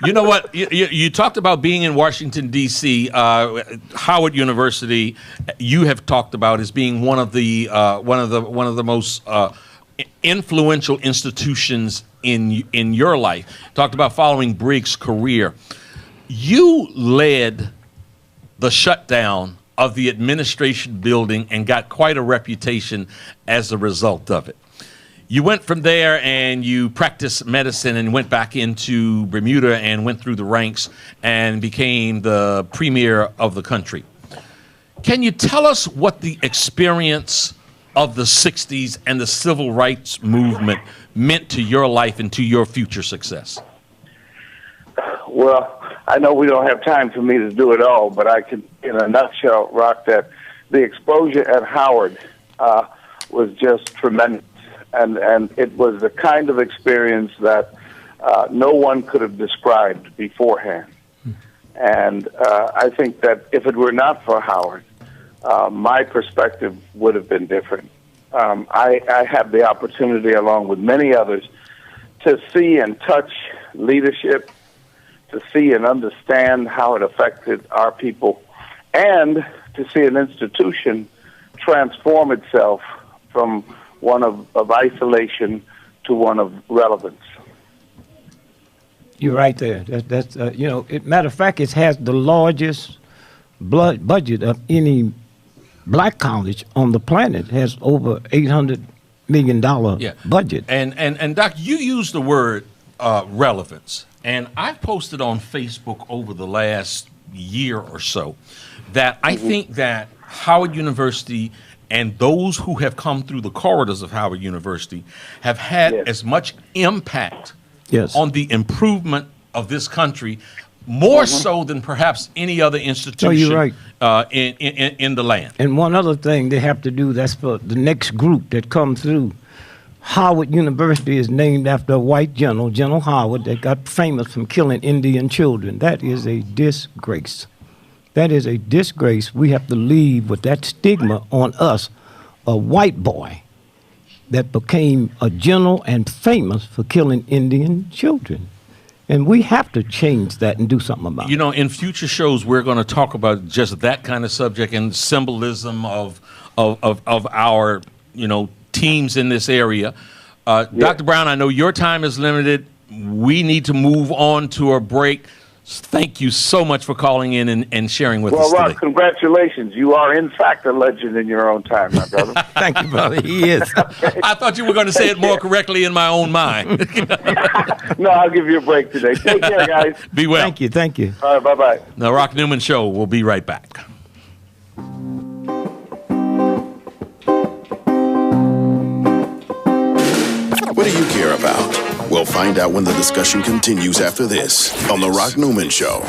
You know what? You talked about being in Washington D.C. Howard University. You have talked about as being one of the most influential institutions in your life. Talked about following Briggs' career. You led the shutdown of the administration building and got quite a reputation as a result of it. You went from there and you practiced medicine and went back into Bermuda and went through the ranks and became the premier of the country. Can you tell us what the experience of the 60s and the civil rights movement meant to your life and to your future success? Well, I know we don't have time for me to do it all, but I can, in a nutshell, Rock, that the exposure at Howard was just tremendous. And it was the kind of experience that no one could have described beforehand. And I think that if it were not for Howard, my perspective would have been different. I had the opportunity, along with many others, to see and touch leadership, to see and understand how it affected our people, and to see an institution transform itself from one of isolation to one of relevance. You're right there. That's matter of fact, it has the largest budget of any black college on the planet. It has over $800 million budget. And Doc, you used the word relevance, and I've posted on Facebook over the last year or so that I think that Howard University and those who have come through the corridors of Howard University have had as much impact on the improvement of this country, more so than perhaps any other institution in the land. And one other thing they have to do, that's for the next group that come through. Howard University is named after a white general, General Howard, that got famous from killing Indian children. That is a disgrace. That is a disgrace. We have to leave with that stigma on us, a white boy that became a general and famous for killing Indian children. And we have to change that and do something about it. You know, in future shows, we're going to talk about just that kind of subject and symbolism of our, teams in this area. Dr. Brown, I know your time is limited. We need to move on to a break. Thank you so much for calling in and sharing with us today. Well, Rock, congratulations. You are, in fact, a legend in your own time, my brother. Thank you, brother. He is. Okay. I thought you were going to say it more correctly in my own mind. No, I'll give you a break today. Take care, guys. Be well. Thank you. All right, bye-bye. The Rock Newman Show will be right back. What do you care about? We'll find out when the discussion continues after this on The Rock Newman Show.